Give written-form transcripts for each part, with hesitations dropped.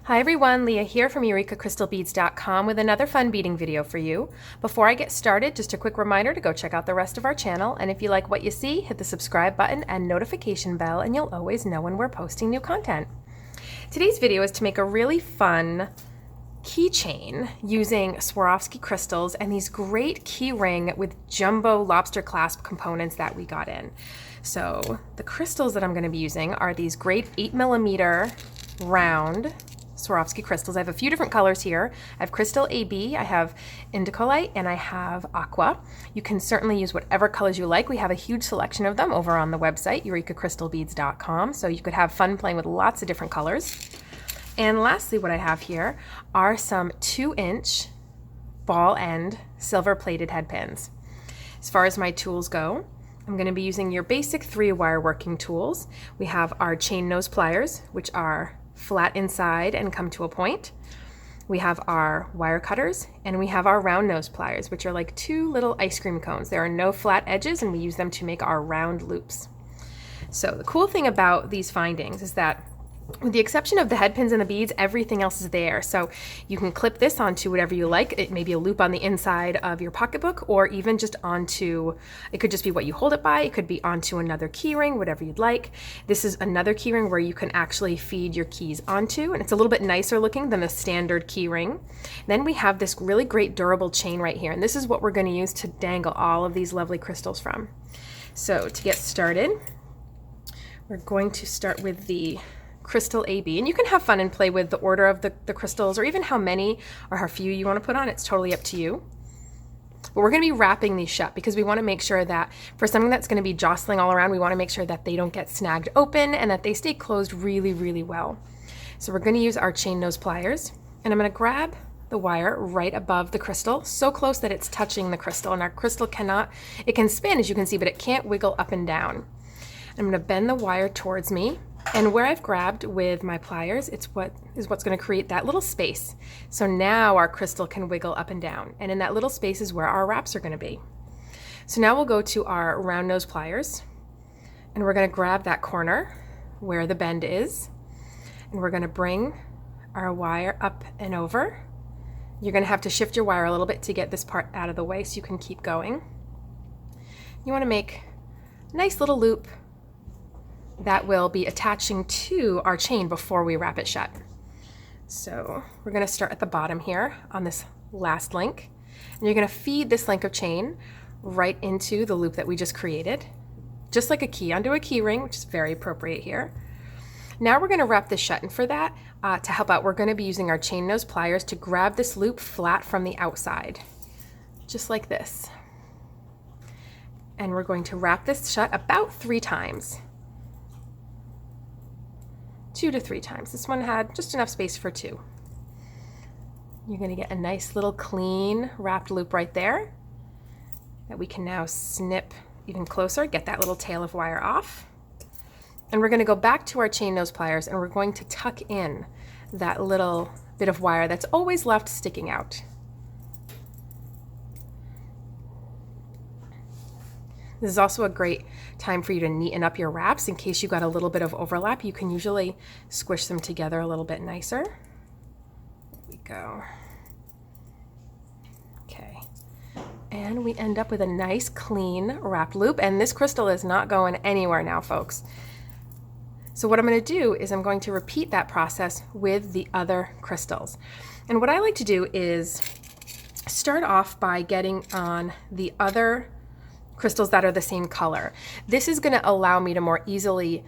Hi everyone, Leah here from EurekaCrystalBeads.com with another fun beading video for you. Before I get started, just a quick reminder to go check out the rest of our channel, and if you like what you see, hit the subscribe button and notification bell and you'll always know when we're posting new content. Today's video is to make a really fun keychain using Swarovski crystals and these great key ring with jumbo lobster clasp components that we got in. So the crystals that I'm going to be using are these great 8mm round Swarovski crystals. I have a few different colors here. I have Crystal AB, I have Indicolite, and I have Aqua. You can certainly use whatever colors you like. We have a huge selection of them over on the website, EurekaCrystalBeads.com, so you could have fun playing with lots of different colors. And lastly, what I have here are some 2-inch ball end silver plated head pins. As far as my tools go, I'm going to be using your basic 3-wire working tools. We have our chain nose pliers, which are flat inside and come to a point. We have our wire cutters, and we have our round nose pliers, which are like 2 little ice cream cones. There are no flat edges, and we use them to make our round loops. So the cool thing about these findings is that with the exception of the head pins and the beads, everything else is there. So you can clip this onto whatever you like. It may be a loop on the inside of your pocketbook, or even just onto, it could just be what you hold it by. It could be onto another key ring, whatever you'd like. This is another key ring where you can actually feed your keys onto, and it's a little bit nicer looking than the standard key ring. Then we have this really great durable chain right here, and this is what we're going to use to dangle all of these lovely crystals from. So to get started, we're going to start with the Crystal AB, and you can have fun and play with the order of the crystals, or even how many or how few you want to put on. It's totally up to you. But we're going to be wrapping these shut because we want to make sure that for something that's going to be jostling all around, we want to make sure that they don't get snagged open and that they stay closed really, really well. So we're going to use our chain nose pliers, and I'm going to grab the wire right above the crystal, so close that it's touching the crystal, and our crystal cannot, it can spin as you can see, but it can't wiggle up and down. I'm going to bend the wire towards me, and where I've grabbed with my pliers, it's what's going to create that little space. So now our crystal can wiggle up and down, and in that little space is where our wraps are going to be. So now we'll go to our round nose pliers, and we're going to grab that corner where the bend is, and we're going to bring our wire up and over. You're going to have to shift your wire a little bit to get this part out of the way so you can keep going. You want to make a nice little loop that will be attaching to our chain before we wrap it shut. So we're going to start at the bottom here on this last link, and you're going to feed this link of chain right into the loop that we just created, just like a key onto a key ring, which is very appropriate here. Now we're going to wrap this shut, and for that, to help out, we're going to be using our chain nose pliers to grab this loop flat from the outside, just like this. And we're going to wrap this shut about 3 times. 2 to 3 times. This one had just enough space for 2. You're going to get a nice little clean wrapped loop right there that we can now snip even closer, get that little tail of wire off. And we're going to go back to our chain nose pliers, and we're going to tuck in that little bit of wire that's always left sticking out. This is also a great time for you to neaten up your wraps. In case you got a little bit of overlap, you can usually squish them together a little bit nicer. There we go. Okay. And we end up with a nice clean wrapped loop, and this crystal is not going anywhere now, folks. So what I'm going to do is I'm going to repeat that process with the other crystals. And what I like to do is start off by getting on the other crystals that are the same color. This is going to allow me to more easily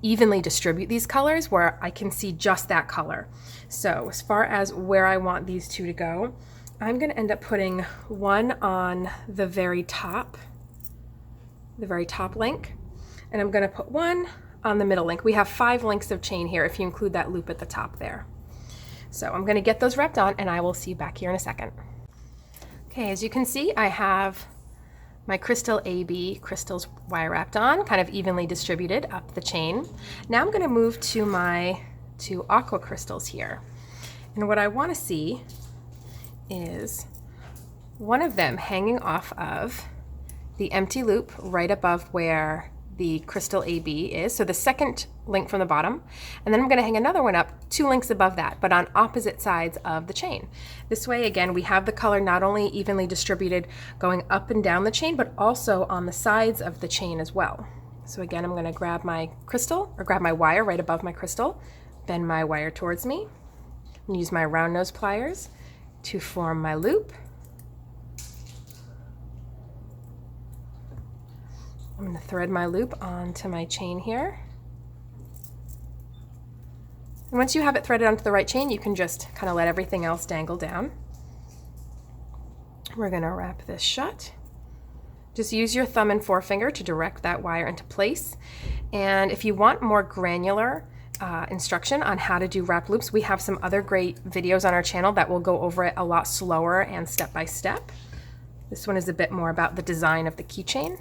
evenly distribute these colors where I can see just that color. So as far as where I want these 2 to go, I'm going to end up putting one on the very top link, and I'm going to put one on the middle link. We have 5 links of chain here if you include that loop at the top there. So I'm going to get those wrapped on, and I will see you back here in a second. Okay, as you can see, I have my Crystal AB crystals wire wrapped on, kind of evenly distributed up the chain. Now I'm going to move to my 2 aqua crystals here. And what I want to see is one of them hanging off of the empty loop right above where the crystal AB is, so the second link from the bottom, and then I'm going to hang another one up 2 links above that, but on opposite sides of the chain. This way, again, we have the color not only evenly distributed going up and down the chain, but also on the sides of the chain as well. So again, I'm going to grab my crystal, or grab my wire right above my crystal, bend my wire towards me, and use my round nose pliers to form my loop. I'm going to thread my loop onto my chain here. And once you have it threaded onto the right chain, you can just kind of let everything else dangle down. We're going to wrap this shut. Just use your thumb and forefinger to direct that wire into place. And if you want more granular instruction on how to do wrap loops, we have some other great videos on our channel that will go over it a lot slower and step by step. This one is a bit more about the design of the keychain.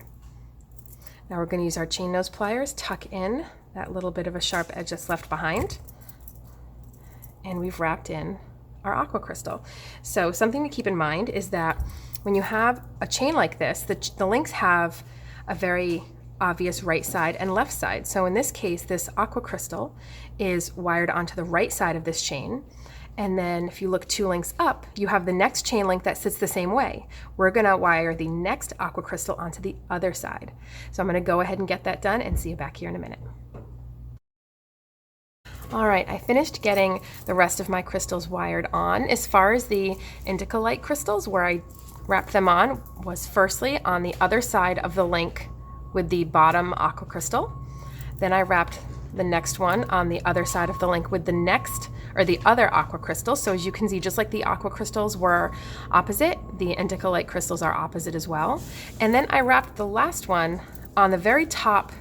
Now we're going to use our chain nose pliers, tuck in that little bit of a sharp edge that's left behind, and we've wrapped in our aqua crystal. So something to keep in mind is that when you have a chain like this, the links have a very obvious right side and left side. So in this case, this aqua crystal is wired onto the right side of this chain. And then if you look 2 links up, you have the next chain link that sits the same way. We're going to wire the next aqua crystal onto the other side. So I'm going to go ahead and get that done and see you back here in a minute. All right, I finished getting the rest of my crystals wired on. As far as the indica light crystals, where I wrapped them on was firstly on the other side of the link with the bottom aqua crystal. Then I wrapped the next one on the other side of the link with the next, or the other aqua crystal. So as you can see, just like the aqua crystals were opposite, the indica light crystals are opposite as well. And then I wrapped the last one on the very top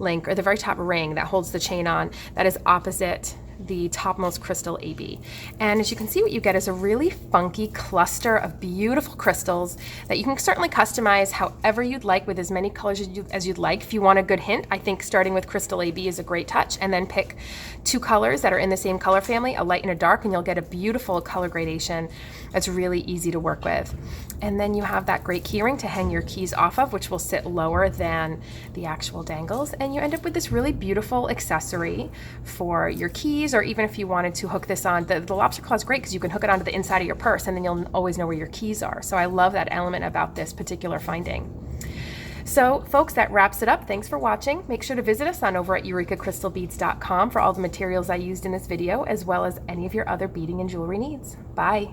link, or the very top ring that holds the chain on, that is opposite the topmost crystal AB. And as you can see, what you get is a really funky cluster of beautiful crystals that you can certainly customize however you'd like, with as many colors as you'd like. If you want a good hint, I think starting with crystal AB is a great touch, and then pick 2 colors that are in the same color family, a light and a dark, and you'll get a beautiful color gradation that's really easy to work with. And then you have that great key ring to hang your keys off of, which will sit lower than the actual dangles, and you end up with this really beautiful accessory for your keys, or even if you wanted to hook this on, the lobster claw is great because you can hook it onto the inside of your purse and then you'll always know where your keys are. So I love that element about this particular finding. So folks, that wraps it up. Thanks for watching. Make sure to visit us on over at EurekaCrystalBeads.com for all the materials I used in this video, as well as any of your other beading and jewelry needs. Bye.